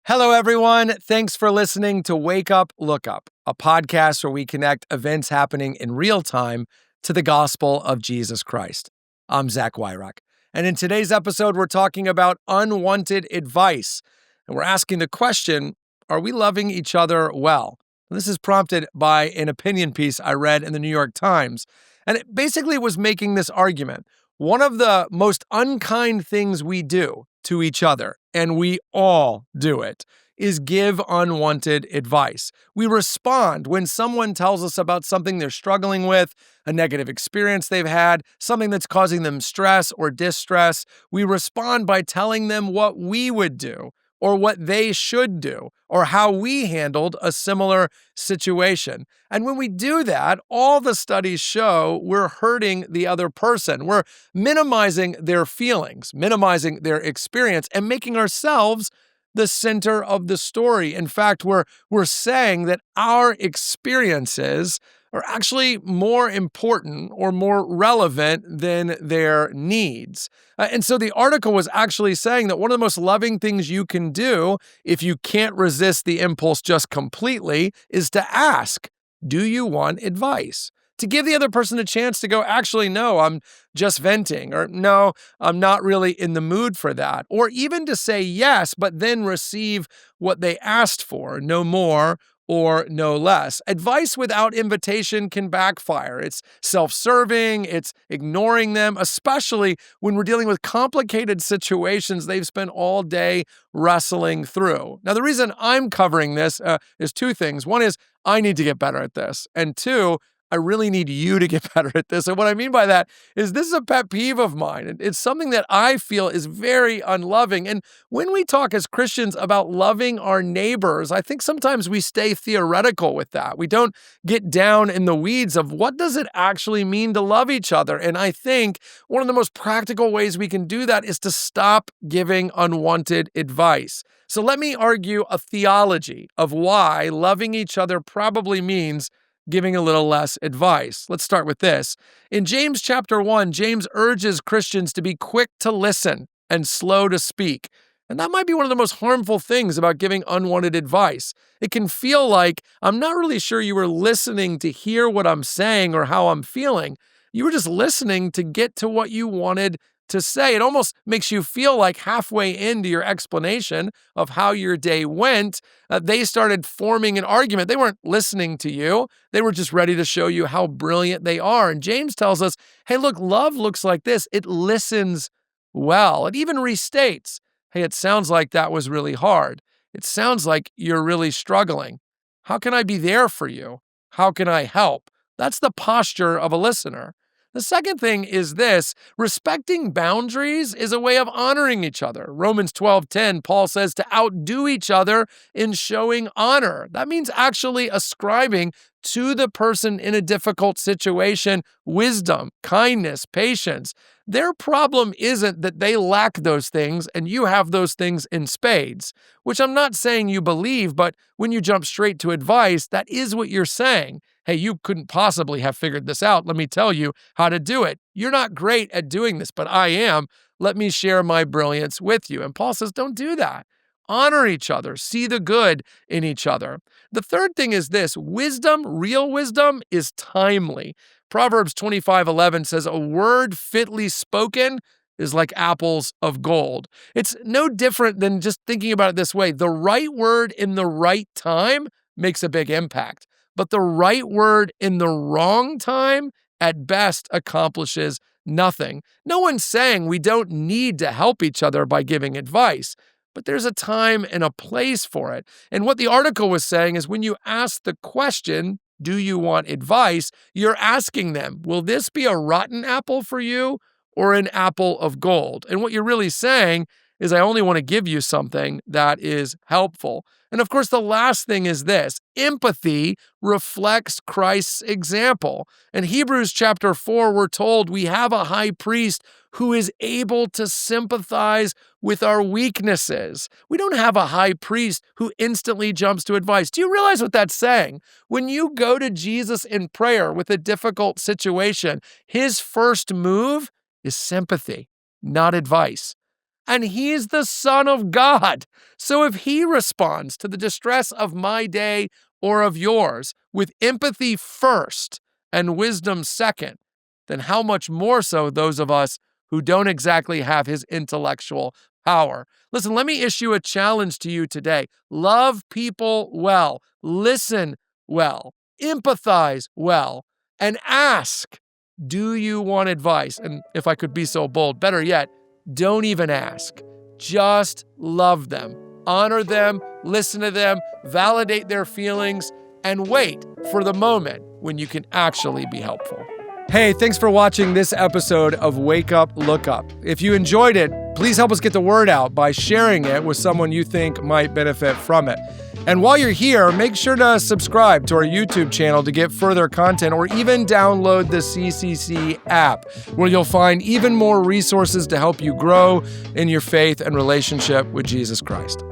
Hello, everyone. Thanks for listening to Wake Up, Look Up, a podcast where we connect events happening in real time to the gospel of Jesus Christ. I'm Zach Wyrock, and in today's episode, we're talking about unwanted advice, and we're asking the question, are we loving each other well? This is prompted by an opinion piece I read in the New York Times, and it basically was making this argument. One of the most unkind things we do to each other, and we all do it, is give unwanted advice. We respond when someone tells us about something they're struggling with, a negative experience they've had, something that's causing them stress or distress. We respond by telling them what we would do, or what they should do, or how we handled a similar situation. And when we do that, all the studies show we're hurting the other person. We're minimizing their feelings, minimizing their experience, and making ourselves the center of the story. In fact, we're saying that our experiences are actually more important or more relevant than their needs. And so the article was actually saying that one of the most loving things you can do if you can't resist the impulse just completely is to ask, do you want advice? To give the other person a chance to go, actually, no, I'm just venting, or no, I'm not really in the mood for that. Or even to say yes, but then receive what they asked for, no more or no less. Advice without invitation can backfire. It's self-serving, it's ignoring them, especially when we're dealing with complicated situations they've spent all day wrestling through. Now, the reason I'm covering this is two things. One is I need to get better at this. And two, I really need you to get better at this. And what I mean by that is this is a pet peeve of mine. It's something that I feel is very unloving. And when we talk as Christians about loving our neighbors, I think sometimes we stay theoretical with that. We don't get down in the weeds of what does it actually mean to love each other. And I think one of the most practical ways we can do that is to stop giving unwanted advice. So let me argue a theology of why loving each other probably means giving a little less advice. Let's start with this. In James chapter 1, James urges Christians to be quick to listen and slow to speak. And that might be one of the most harmful things about giving unwanted advice. It can feel like I'm not really sure you were listening to hear what I'm saying or how I'm feeling. You were just listening to get to what you wanted to say. It almost makes you feel like halfway into your explanation of how your day went, they started forming an argument. They weren't listening to you. They were just ready to show you how brilliant they are. And James tells us, hey, look, love looks like this. It listens well. It even restates, hey, it sounds like that was really hard. It sounds like you're really struggling. How can I be there for you? How can I help? That's the posture of a listener. The second thing is this: respecting boundaries is a way of honoring each other. Romans 12:10, Paul says to outdo each other in showing honor. That means actually ascribing to the person in a difficult situation wisdom, kindness, patience. Their problem isn't that they lack those things and you have those things in spades, which I'm not saying you believe, but when you jump straight to advice, that is what you're saying. Hey, you couldn't possibly have figured this out. Let me tell you how to do it. You're not great at doing this, but I am. Let me share my brilliance with you. And Paul says, don't do that. Honor each other. See the good in each other. The third thing is this: wisdom, real wisdom, is timely. Proverbs 25:11 says, a word fitly spoken is like apples of gold. It's no different than just thinking about it this way. The right word in the right time makes a big impact. But the right word in the wrong time, at best, accomplishes nothing. No one's saying we don't need to help each other by giving advice, but there's a time and a place for it. And what the article was saying is when you ask the question, do you want advice? You're asking them, will this be a rotten apple for you or an apple of gold? And what you're really saying, is I only want to give you something that is helpful. And of course, the last thing is this: empathy reflects Christ's example. In Hebrews chapter 4, we're told we have a high priest who is able to sympathize with our weaknesses. We don't have a high priest who instantly jumps to advice. Do you realize what that's saying? When you go to Jesus in prayer with a difficult situation, his first move is sympathy, not advice. And he's the Son of God. So if he responds to the distress of my day or of yours with empathy first and wisdom second, then how much more so those of us who don't exactly have his intellectual power. Listen, let me issue a challenge to you today. Love people well, listen well, empathize well, and ask, do you want advice? And if I could be so bold, better yet, don't even ask. Just love them, honor them, listen to them, validate their feelings, and wait for the moment when you can actually be helpful. Hey, thanks for watching this episode of Wake Up, Look Up. If you enjoyed it, please help us get the word out by sharing it with someone you think might benefit from it. And while you're here, make sure to subscribe to our YouTube channel to get further content, or even download the CCC app, where you'll find even more resources to help you grow in your faith and relationship with Jesus Christ.